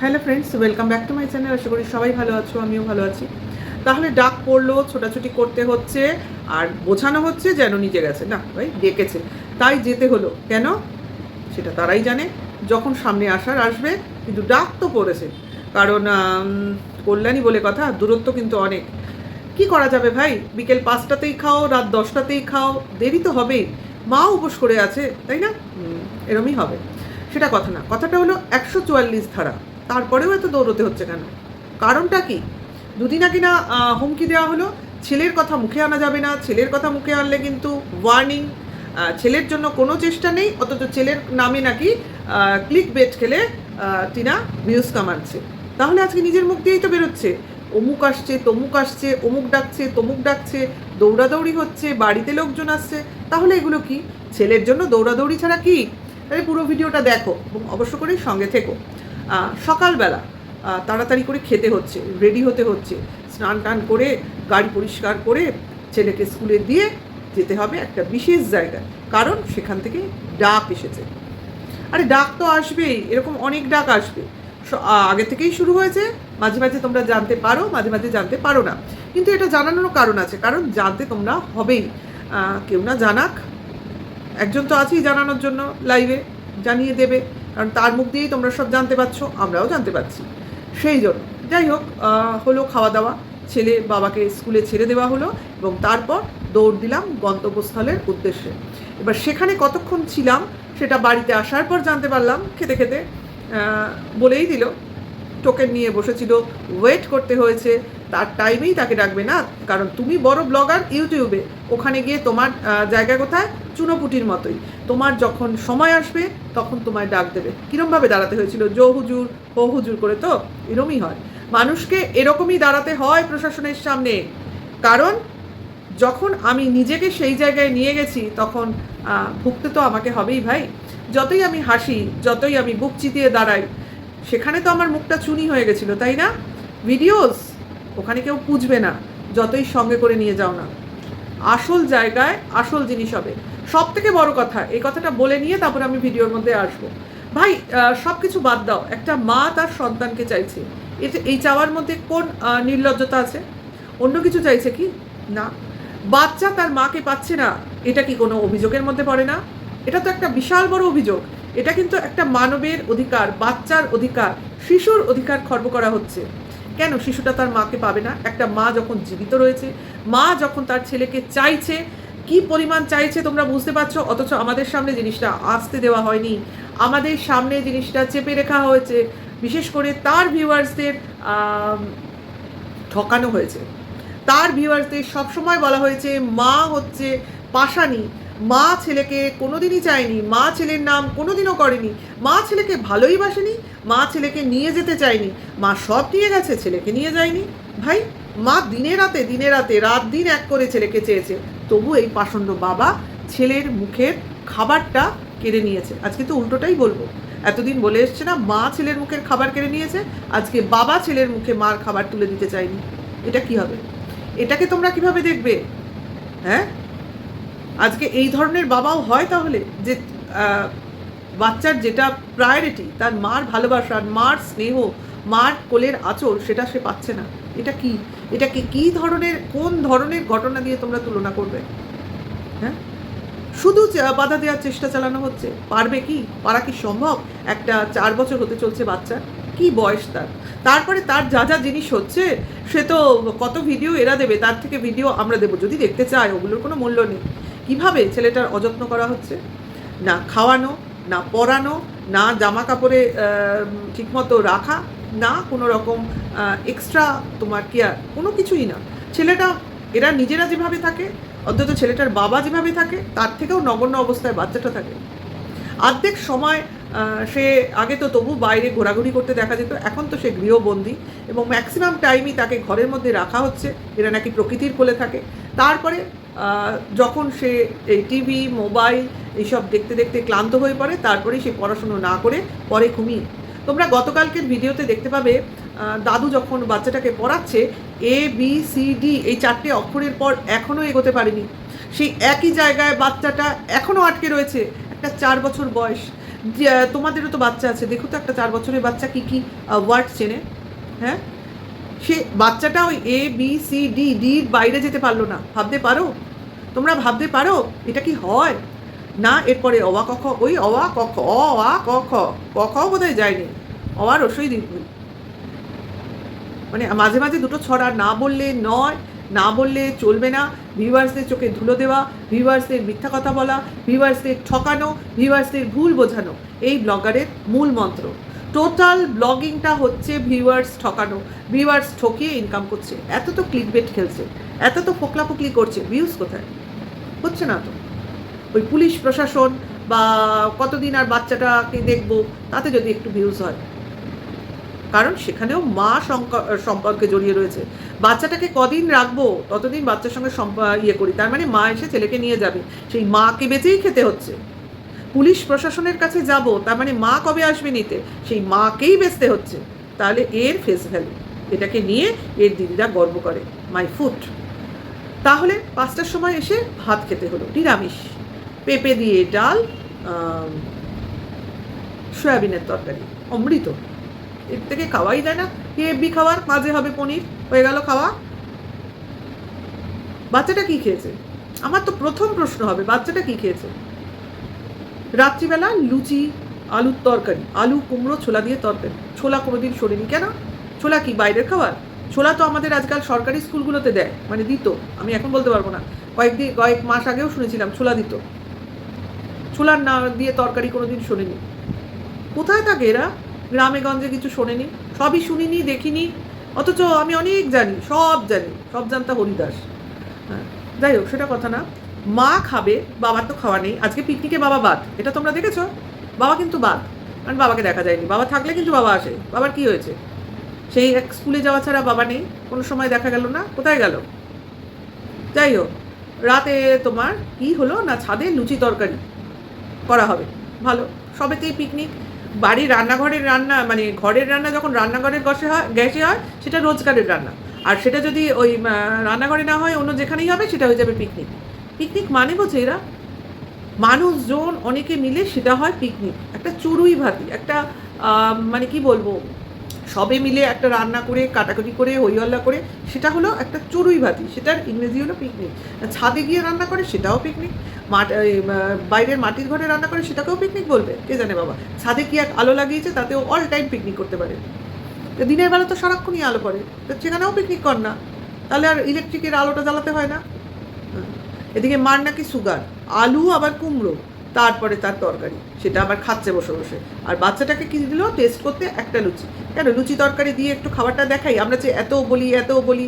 Hello friends, welcome back to my channel. আশা করি সবাই ভালো আছো, আমিও ভালো আছি। তাহলে ডাক পড়লো, ছোটাছুটি করতে হচ্ছে, আর বোঝানো হচ্ছে যেন নিজে গেছে না ভাই, ডেকেছে তাই যেতে হলো। কেন সেটা তারাই জানে, যখন সামনে আসার আসবে, কিন্তু ডাক তো পড়েছে। কারণ কল্যাণী বলে কথা, দূরত্ব কিন্তু অনেক। কি করা যাবে ভাই, বিকেল 5টাতেই খাও, রাত 10টাতেই খাও, দেরি তো হবেই। মা উপোস করে আছে, তাই না? এরমই হবে, সেটা কথা না। কথাটা হলো 144 ধারা, তারপরেও এত দৌড়তে হচ্ছে কেন? কারণটা কি? দুদিন আগে না হুমকি দেওয়া হলো, ছেলের কথা মুখে আনা যাবে না, ছেলের কথা মুখে আনলে কিন্তু ওয়ার্নিং। ছেলের জন্য কোনো চেষ্টা নেই, অথচ ছেলের নামে নাকি ক্লিক বেট খেলে টিনা ভিউজ কামাচ্ছে। তাহলে আজকে নিজের মুখ দিয়েই তো বেরোচ্ছে, অমুক আসছে, তমুক আসছে, অমুক ডাকছে, তমুক ডাকছে, দৌড়াদৌড়ি হচ্ছে, বাড়িতে লোকজন আসছে। তাহলে এগুলো কি? ছেলের জন্য দৌড়াদৌড়ি ছাড়া কি? তাহলে পুরো ভিডিওটা দেখো এবং অবশ্য করেই সঙ্গে থেকো। সকালবেলা তাড়াতাড়ি করে খেতে হচ্ছে, রেডি হতে হচ্ছে, স্নান টান করে গাড়ি পরিষ্কার করে ছেলেকে স্কুলে দিয়ে যেতে হবে একটা বিশেষ জায়গায়, কারণ সেখান থেকে ডাক এসেছে। আরে ডাক তো আসবেই, এরকম অনেক ডাক আসবে, আগে থেকেই শুরু হয়েছে। মাঝে মাঝে তোমরা জানতে পারো, মাঝে মাঝে জানতে পারো না, কিন্তু এটা জানানোর কারণ আছে, কারণ জানতে তোমরা হবেই। কেউ না জানাক, একজন তো আছেই জানানোর জন্য, লাইভে জানিয়ে দেবে, কারণ তার মুখ দিয়েই তোমরা সব জানতে পারছো, আমরাও জানতে পারছি। সেই জন্য যাই হোক, হলো খাওয়া দাওয়া, ছেলে বাবাকে স্কুলে ছেড়ে দেওয়া হলো এবং তারপর দৌড় দিলাম গন্তব্যস্থলের উদ্দেশ্যে। এবার সেখানে কতক্ষণ ছিলাম সেটা বাড়িতে আসার পর জানতে পারলাম, খেতে খেতে। বলেই দিল, টোকেন নিয়ে বসেছিল, ওয়েট করতে হয়েছে, তার টাইমেই তাকে ডাকবে না, কারণ তুমি বড় ব্লগার ইউটিউবে, ওখানে গিয়ে তোমার জায়গা কোথায়? চুনোপুটির মতোই। তোমার যখন সময় আসবে তখন তোমায় ডাক দেবে। কীরমভাবে দাঁড়াতে হয়েছিল? জো হুজুর হো হুজুর করে, তো এরমই হয় মানুষকে, এরকমই দাঁড়াতে হয় প্রশাসনের সামনে। কারণ যখন আমি নিজেকে সেই জায়গায় নিয়ে গেছি, তখন ভুগতে তো আমাকে হবেই ভাই। যতই আমি হাসি, যতই আমি বুক চিতিয়ে দাঁড়াই, সেখানে তো আমার মুখটা চুনি হয়ে গেছিলো, তাই না? ভিডিওস ওখানে কেউ পুজবে না, যতই সঙ্গে করে নিয়ে যাও না। আসল জায়গায় আসল জিনিস হবে। সব থেকে বড় কথা, এই কথাটা বলে নিয়ে তারপর আমি ভিডিওর মধ্যে আসবো। ভাই, সব কিছু বাদ দাও, একটা মা তার সন্তানকে চাইছে, এই চাওয়ার মধ্যে কোন নির্লজ্জতা আছে? অন্য কিছু চাইছে কি? না। বাচ্চা তার মাকে পাচ্ছে না, এটা কি কোনো অভিযোগের মধ্যে পড়ে না? এটা তো একটা বিশাল বড় অভিযোগ। এটা কিন্তু একটা মানবের অধিকার, বাচ্চার অধিকার, শিশুর অধিকার খর্ব করা হচ্ছে। কেন শিশুটা তার মাকে পাবে না? একটা মা যখন জীবিত রয়েছে, মা যখন তার ছেলেকে চাইছে, কি পরিমাণ চাইছে তোমরা বুঝতে পারছো? অথচ আমাদের সামনে জিনিসটা আসতে দেওয়া হয়নি, আমাদের সামনে জিনিসটা চেপে রাখা হয়েছে, বিশেষ করে তার ভিউয়ার্সদের ঠকানো হয়েছে। তার ভিউয়ার্সদের সবসময় বলা হয়েছে মা হচ্ছে পাশানি, মা ছেলেকে কোনোদিনই চায়নি, মা ছেলের নাম কোনোদিনও করেনি, মা ছেলেকে ভালোই বাসেনি, মা ছেলেকে নিয়ে যেতে চায়নি, মা সব নিয়ে গেছে, ছেলেকে নিয়ে যায়নি। ভাই, মা দিনে রাতে রাত দিন এক করে ছেলেকে চেয়েছে, তবু এই পাষণ্ড বাবা ছেলের মুখের খাবারটা কেড়ে নিয়েছে। আজকে তো উল্টোটাই বলবো, এতদিন বলে এসছে না মা ছেলের মুখের খাবার কেড়ে নিয়েছে, আজকে বাবা ছেলের মুখে মার খাবার তুলে দিতে চায়নি। এটা কি হবে? এটাকে তোমরা কিভাবে দেখবে? হ্যাঁ, আজকে এই ধরনের বাবাও হয় তাহলে, যে বাচ্চার যেটা প্রায়োরিটি, তার মার ভালোবাসা, মার স্নেহ, মার কোলের আঁচল, সেটা সে পাচ্ছে না। এটা কি? এটাকে কি ধরনের, কোন ধরনের ঘটনা দিয়ে তোমরা তুলনা করবে? হ্যাঁ, শুধু বাধা দেওয়ার চেষ্টা চালানো হচ্ছে। পারবে কি? পারা কি সম্ভব? একটা 4 বছর হতে চলছে বাচ্চা, কি বয়স তার? তারপরে তার যা যা জিনিস হচ্ছে, সে তো কত ভিডিও এরা দেবে, তার থেকে ভিডিও আমরা দেবো যদি দেখতে চাই, ওগুলোর কোনো মূল্য নেই। কিভাবে ছেলেটার অযত্ন করা হচ্ছে? না খাওয়ানো, না পরানো, না জামা কাপড়ে ঠিকমতো রাখা, না কোনো রকম এক্সট্রা তোমার কেয়ার, কোনো কিছুই না। ছেলেটা, এরা নিজেরা যেভাবে থাকে, অন্তত ছেলেটার বাবা যেভাবে থাকে, তার থেকেও নগণ্য অবস্থায় বাচ্চাটা থাকে। অর্ধেক সময় সে আগে তো তবু বাইরে ঘোরাঘুরি করতে দেখা যেত, এখন তো সে গৃহবন্দী এবং ম্যাক্সিমাম টাইমই তাকে ঘরের মধ্যে রাখা হচ্ছে। এরা নাকি প্রকৃতির কোলে থাকে। তারপরে যখন সে এই টিভি মোবাইল এইসব দেখতে দেখতে ক্লান্ত হয়ে পড়ে, তারপরেই সে পড়াশুনো না করে পরে ঘুমিয়ে। তোমরা গতকালকের ভিডিওতে দেখতে পাবে, দাদু যখন বাচ্চাটাকে পড়াচ্ছে, ABCD এই 4টে অক্ষরের পর এখনও এগোতে পারেনি। সেই একই জায়গায় বাচ্চাটা এখনও আটকে রয়েছে, একটা 4 বছর বয়স। তোমাদেরও তো বাচ্চা আছে, দেখো তো একটা 4 বছরের বাচ্চা কি কি ওয়ার্ড চেনে। হ্যাঁ, সে বাচ্চাটা ওই ABCDর বাইরে যেতে পারলো না। ভাবতে পারো? তোমরা ভাবতে পারো এটা কি হয়? না, এরপরে অওয়া ক খ, ওই অওয়া ক খ, অ আ ক খ, ক খও বোধহয় যায়নি, অওয়া রসই দীর্ঘ। মানে মাঝে মাঝে দুটো ছড়া না বললে নয়, না বললে চলবে না। ভিউয়ার্সদের চোখে ধুলো দেওয়া, ভিউয়ার্সদের মিথ্যা কথা বলা, ভিউয়ার্সদের ঠকানো, ভিউয়ার্সদের ভুল বোঝানো, এই ব্লগারের মূল মন্ত্র। টোটাল ব্লগিংটা হচ্ছে ভিউয়ার্স ঠকানো, ভিউয়ার্স ঠকিয়ে ইনকাম করছে। এত তো ক্লিকবেট খেলছে, এত তো ফোকলাফোকলি করছে, ভিউজ কোথায়? হচ্ছে না তো। ওই পুলিশ প্রশাসন বা কতদিন আর বাচ্চাটাকে দেখবো, তাতে যদি একটু ভিউজ হয়, কারণ সেখানেও মা সম্পর্কে জড়িয়ে রয়েছে। বাচ্চাটাকে কদিন রাখবো, ততদিন বাচ্চার সঙ্গে ইয়ে করি, তার মানে মা এসে ছেলেকে নিয়ে যাবে, সেই মাকে বেঁচেই খেতে হচ্ছে। পুলিশ প্রশাসনের কাছে যাব, তার মানে মা কবে আসবে নিতে, সেই মাকেই বেচতে হচ্ছে। তাহলে এর ফেস ভ্যালু, এটাকে নিয়ে এর দিদিরা গর্ব করে, মাই ফুড। তাহলে 5টার সময় এসে ভাত খেতে হলো, নিরামিষ, পেঁপে দিয়ে ডাল, সয়াবিনের তরকারি, অমৃত। এর থেকে খাওয়াই যায় না। হেভি খাবার, মাঝে হবে পনির, হয়ে গেল খাওয়া। বাচ্চাটা কি খেয়েছে? আমার তো প্রথম প্রশ্ন হবে, বাচ্চাটা কি খেয়েছে? রাত্রিবেলা লুচি, আলুর তরকারি, আলু কুমড়ো ছোলা দিয়ে তরকারি। ছোলা কোনোদিন সরেনি কেন? ছোলা কি বাইরের খাবার? ছোলা তো আমাদের আজকাল সরকারি স্কুলগুলোতে দেয়, মানে দিত, আমি এখন বলতে পারবো না, কয়েক মাস আগেও শুনেছিলাম ছোলা দিত। ছোলার না দিয়ে তরকারি কোনোদিন শোনেনি। কোথায় থাকে এরা? গ্রামে গঞ্জে কিছু শোনেনি, সবই শুনিনি, দেখিনি, অথচ আমি অনেক জানি, সব জানতা হরিদাস। হ্যাঁ, যাই হোক, সেটা কথা না। মা খাবে, বাবার তো খাওয়া নেই। আজকে পিকনিকে বাবা বাদ, এটা তোমরা দেখেছো? বাবা কিন্তু বাদ, কারণ বাবাকে দেখা যায়নি। বাবা থাকলে কিন্তু বাবা আসে। বাবার কি হয়েছে? সেই এক স্কুলে যাওয়া ছাড়া বাবা নেই, কোনো সময় দেখা গেল না, কোথায় গেল? যাই হোক, রাতে তোমার কি হলো না, ছাদে লুচি তরকারি করা হবে, ভালো, সবেতেই পিকনিক। বাড়ির রান্নাঘরের রান্না, মানে ঘরের রান্না যখন রান্নাঘরের গ্যাসে হয়, সেটা রোজগারের রান্না। আর সেটা যদি ওই রান্নাঘরে না হয়, অন্য যেখানেই হবে, সেটা হয়ে যাবে পিকনিক। পিকনিক মানে বোঝে এরা? মানুষজন অনেকে মিলে সেটা হয় পিকনিক। একটা চড়ুই ভাতি, একটা মানে কি বলবো, সবে মিলে একটা রান্না করে, কাটাকুটি করে, হইহল্লা করে, সেটা হলো একটা চড়ুই ভাতি। সেটার ইংরেজি হলো পিকনিক। ছাদে গিয়ে রান্না করে, সেটাও পিকনিক। বাইরের মাটির ঘরে রান্না করে, সেটাকেও পিকনিক বলবে? কে জানে বাবা। ছাদে কি এক আলো লাগিয়েছে, তাতেও অল টাইম পিকনিক করতে পারে। তো দিনের বেলা তো সারাক্ষণই আলো পড়ে, তো সেখানেও পিকনিক কর না, তাহলে আর ইলেকট্রিকের আলোটা জ্বালাতে হয় না। এদিকে মার নাকি সুগার, আলু আবার কুমড়ো, তারপরে তার তরকারি, সেটা আবার খাচ্ছে বসে বসে। আর বাচ্চাটাকে কি দিল টেস্ট করতে? একটা লুচি। কেন লুচি তরকারি দিয়ে একটু খাবারটা দেখাই? আমরা যে এত বলি,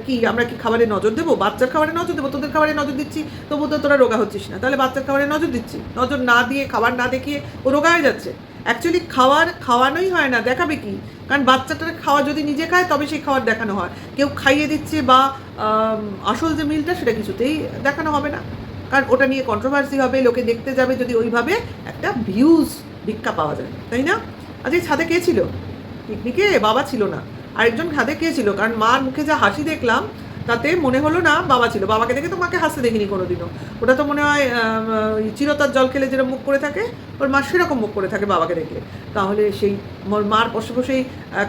কি আমরা কি খাবারে নজর দেবো? বাচ্চার খাবারে নজর দেবো? তোদের খাবারে নজর দিচ্ছি, তবু তো তোরা রোগা হচ্ছিস না। তাহলে বাচ্চার খাবারে নজর দিচ্ছি, নজর না দিয়ে, খাবার না দেখিয়ে ও রোগা হয়ে যাচ্ছে। অ্যাকচুয়ালি খাওয়ানোই হয় না, দেখাবে কি? কারণ বাচ্চাটার খাওয়া যদি নিজে খায়, তবে সেই খাবার দেখানো হয়। কেউ খাইয়ে দিচ্ছে বা আসল যে মিলটা, সেটা কিছুতেই দেখানো হবে না, কারণ ওটা নিয়ে কন্ট্রোভার্সি হবে, লোকে দেখতে যাবে, যদি ওইভাবে একটা ভিউজ ভিক্ষা পাওয়া যায়, তাই না? আজকে ছাদে কে ছিল পিকনিকে? বাবা ছিল না। আরেকজন ছাদে কে ছিল? কারণ মার মুখে যা হাসি দেখলাম, তাতে মনে হলো না বাবা ছিল। বাবাকে দেখে তো মাকে হাসতে দেখিনি কোনোদিনও। ওটা তো মনে হয় চিরতার জল খেলে যেরকম মুখ করে থাকে, ওর মা সেরকম মুখ করে থাকে বাবাকে দেখলে। তাহলে সেই মার বসে বসেই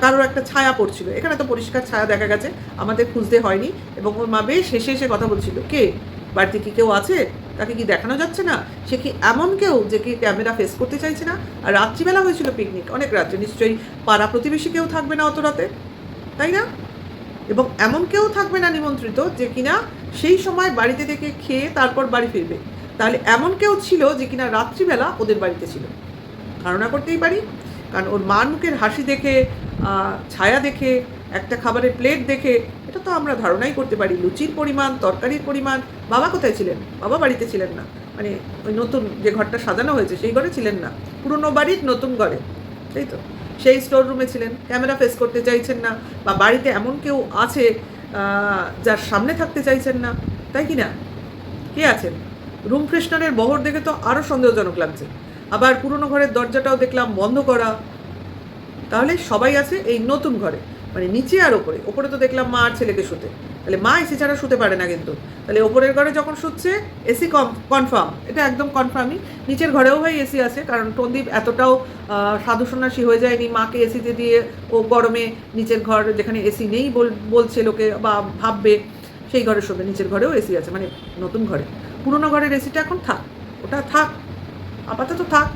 কারোর একটা ছায়া পড়ছিল। এখানে তো পরিষ্কার ছায়া দেখা গেছে, আমাদের খুঁজতে হয়নি। এবং ওর মা বেশ হেসে হেসে কথা বলছিল। কে? বাড়িতে কি কেউ আছে? তাকে কি দেখানো যাচ্ছে না? সে কি এমন কেউ যে কি ক্যামেরা ফেস করতে চাইছে না? আর রাত্রিবেলা হয়েছিল পিকনিক, অনেক রাত্রে, নিশ্চয়ই পাড়া প্রতিবেশী কেউ থাকবে না অত রাতে, তাই না? এবং এমন কেউ থাকবে না নিমন্ত্রিত যে কিনা সেই সময় বাড়িতে থেকে খেয়ে তারপর বাড়ি ফিরবে। তাহলে এমন কেউ ছিল যে কিনা রাত্রিবেলা ওদের বাড়িতে ছিল, ধারণা করতেই পারি। কারণ ওর মার মুখের হাসি দেখে, ছায়া দেখে, একটা খাবারের প্লেট দেখে, এটা তো আমরা ধারণাই করতে পারি লুচির পরিমাণ, তরকারির পরিমাণ। বাবা কোথায় ছিলেন? বাবা বাড়িতে ছিলেন না, মানে ওই নতুন যে ঘরটা সাজানো হয়েছে সেই ঘরে ছিলেন না, পুরনো বাড়ির নতুন ঘরে, তাই তো? সেই স্টোর রুমে ছিলেন, ক্যামেরা ফেস করতে চাইছেন না, বা বাড়িতে এমন কেউ আছে যার সামনে থাকতে চাইছেন না, তাই কি না? কে আছেন? রুম ফ্রেশনারের বহর দেখে তো আরও সন্দেহজনক লাগছে। আবার পুরনো ঘরের দরজাটাও দেখলাম বন্ধ করা। তাহলে সবাই আছে এই নতুন ঘরে। মানে নিচে আর ওপরে, ওপরে তো দেখলাম মা আর ছেলেকে শুতে, তাহলে মা এসি ছাড়া শুতে পারে না কিন্তু, তাহলে ওপরের ঘরে যখন শুচ্ছে এসি কনফার্ম, এটা একদম কনফার্মই। নিচের ঘরেও ভাই এসি আছে, কারণ টন্দীপ এতটাও সাধু সন্ন্যাসী হয়ে যায়নি মাকে এসিতে দিয়ে ও গরমে নিচের ঘর যেখানে এসি নেই বলছে লোকে বা ভাববে সেই ঘরে শোবে, নিচের ঘরেও এসি আছে, মানে নতুন ঘরে। পুরোনো ঘরের এসিটা এখন থাক, ওটা থাক, আপাতত থাক।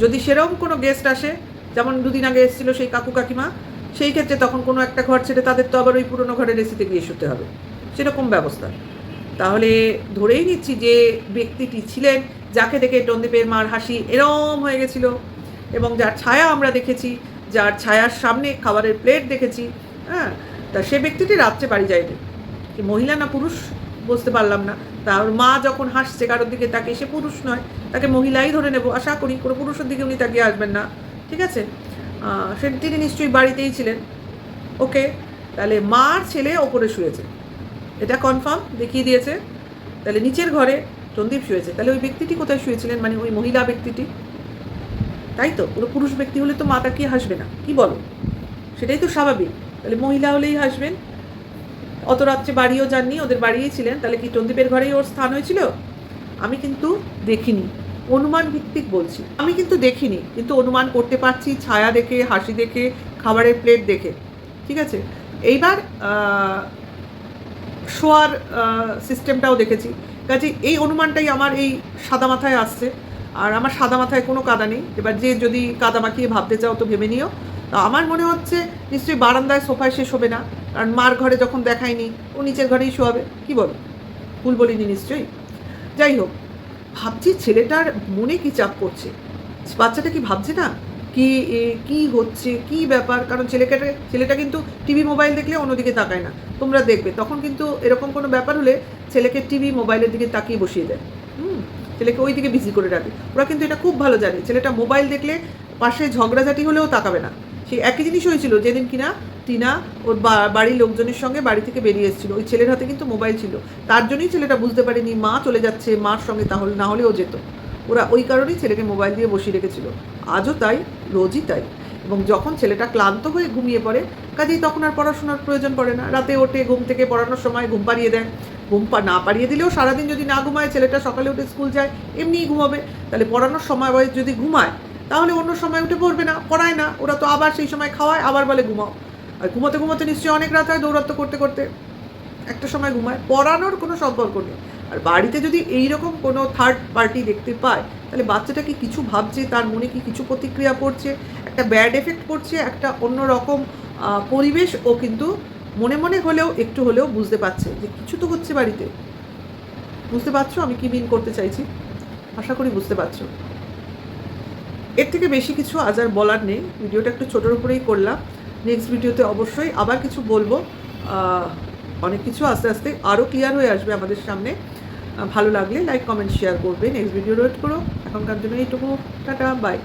যদি সেরকম কোনো গেস্ট আসে, যেমন দুদিন আগে এসেছিলো সেই কাকু কাকিমা, সেই ক্ষেত্রে তখন কোনো একটা ঘর ছেড়ে তাদের তো আবার ওই পুরোনো ঘরের এসিতে গিয়ে শুতে হবে, সেরকম ব্যবস্থা। তাহলে ধরেই নিচ্ছি যে ব্যক্তিটি ছিলেন যাকে দেখে টন্দীপের মার হাসি এরম হয়ে গেছিল, এবং যার ছায়া আমরা দেখেছি, যার ছায়ার সামনে খাবারের প্লেট দেখেছি, হ্যাঁ, তা সে ব্যক্তিটি রাত্রে বাড়ি যায়নি। কি মহিলা না পুরুষ বুঝতে পারলাম না। তার মা যখন হাসছে কারোর দিকে তাকে, সে পুরুষ নয়, তাকে মহিলাই ধরে নেব, আশা করি কোনো পুরুষের দিকে উনি তাকিয়ে আসবেন না, ঠিক আছে। সে তিনি নিশ্চয়ই বাড়িতেই ছিলেন। ওকে, তাহলে মার ছেলে ওপরে শুয়েছে, এটা কনফার্ম দেখিয়ে দিয়েছে। তাহলে নিচের ঘরে টন্দীপ শুয়েছে, তাহলে ওই ব্যক্তিটি কোথায় শুয়েছিলেন, মানে ওই মহিলা ব্যক্তিটি, তাই তো। পুরো পুরুষ ব্যক্তি হলে তো মা তাকিয়ে হাসবে না, কি বলো, সেটাই তো স্বাভাবিক। তাহলে মহিলা হলেই হাসবেন। অত রাত্রে বাড়িও যাননি, ওদের বাড়িই ছিলেন, তাহলে কি টন্দীপের ঘরেই ওর স্থান হয়েছিল? আমি কিন্তু দেখিনি, অনুমান ভিত্তিক বলছি, আমি কিন্তু দেখিনি, কিন্তু অনুমান করতে পারছি ছায়া দেখে, হাসি দেখে, খাবারের প্লেট দেখে, ঠিক আছে। এইবার শোয়ার সিস্টেমটাও দেখেছি, কাজে এই অনুমানটাই আমার এই সাদা মাথায় আসছে। আর আমার সাদা মাথায় কোনো কাদা নেই, এবার যে যদি কাদা মাখিয়ে ভাবতে চাও তো ভেবে নিও। তো আমার মনে হচ্ছে নিশ্চয়ই বারান্দায় সোফায় সে শোবে না, কারণ মার ঘরে যখন দেখায়নি ও নিচের ঘরেই শোয়াবে, কি বল, ভুল বলিনি নিশ্চয়ই। যাই হোক, ভাবছি ছেলেটার মনে কি চাপ পড়ছে, বাচ্চাটা কি ভাবছে না কি হচ্ছে, কি ব্যাপার, কারণ ছেলেটা কিন্তু টিভি মোবাইল দেখলে অন্যদিকে তাকায় না, তোমরা দেখবে তখন কিন্তু এরকম কোনো ব্যাপার হলে ছেলেকে টিভি মোবাইলের দিকে তাকিয়ে বসিয়ে দেয়, ছেলেকে ওই দিকে বিজি করে রাখে। ওরা কিন্তু এটা খুব ভালো জানে, ছেলেটা মোবাইল দেখলে পাশে ঝগড়াঝাটি হলেও তাকাবে না। সেই একই জিনিস হয়েছিল যেদিন কিনা টিনা ওর বাড়ির লোকজনের সঙ্গে বাড়ি থেকে বেরিয়ে এসেছিল, ওই ছেলের হাতে কিন্তু মোবাইল ছিল, তার জন্যই ছেলেটা বুঝতে পারেনি মা চলে যাচ্ছে, মার সঙ্গে তাহলে না হলেও যেত। ওরা ওই কারণেই ছেলেকে মোবাইল দিয়ে বসিয়ে রেখেছিল, আজও তাই, রোজই তাই। এবং যখন ছেলেটা ক্লান্ত হয়ে ঘুমিয়ে পড়ে, কাজেই তখন আর পড়াশোনার প্রয়োজন পড়ে না, রাতে ওঠে ঘুম থেকে, পড়ানোর সময় ঘুম পাড়িয়ে দেয়, না পাড়িয়ে দিলেও সারাদিন যদি না ঘুমায়, ছেলেটা সকালে উঠে স্কুল যায়, এমনিই ঘুমাবে, তাহলে পড়ানোর সময় যদি ঘুমায় তাহলে অন্য সময় উঠে পড়বে না, পড়ায় না, ওরা তো আবার সেই সময় খাওয়ায়, আবার বলে ঘুমাও, আর ঘুমাতে ঘুমাতে নিশ্চয়ই অনেক রাত হয়, দৌড়াত্ম করতে করতে একটা সময় ঘুমায়, পড়ানোর কোনো সম্পর্ক নেই। আর বাড়িতে যদি এইরকম কোনো থার্ড পার্টি দেখতে পায়, তাহলে বাচ্চাটা কি কিছু ভাবছে, তার মনে কি কিছু প্রতিক্রিয়া পড়ছে, একটা ব্যাড এফেক্ট পড়ছে, একটা অন্য রকম পরিবেশ ও কিন্তু মনে মনে হলেও একটু হলেও বুঝতে পারছে যে কিছু তো হচ্ছে বাড়িতে। বুঝতে পারছো আমি কি মিন করতে চাইছি? আশা করি বুঝতে পারছো। এর থেকে বেশি কিছু আজ আর বলার নেই, ভিডিওটা একটু ছোটোর উপরেই করলাম। নেক্সট ভিডিওতে অবশ্যই আবার কিছু বলবো, অনেক কিছু আস্তে আস্তে আরও ক্লিয়ার হয়ে আসবে আমাদের সামনে। ভালো লাগলে লাইক কমেন্ট শেয়ার করবে, নেক্সট ভিডিও ওয়েট করো। এখনকার জন্য এইটুকু, টাটা, বাই।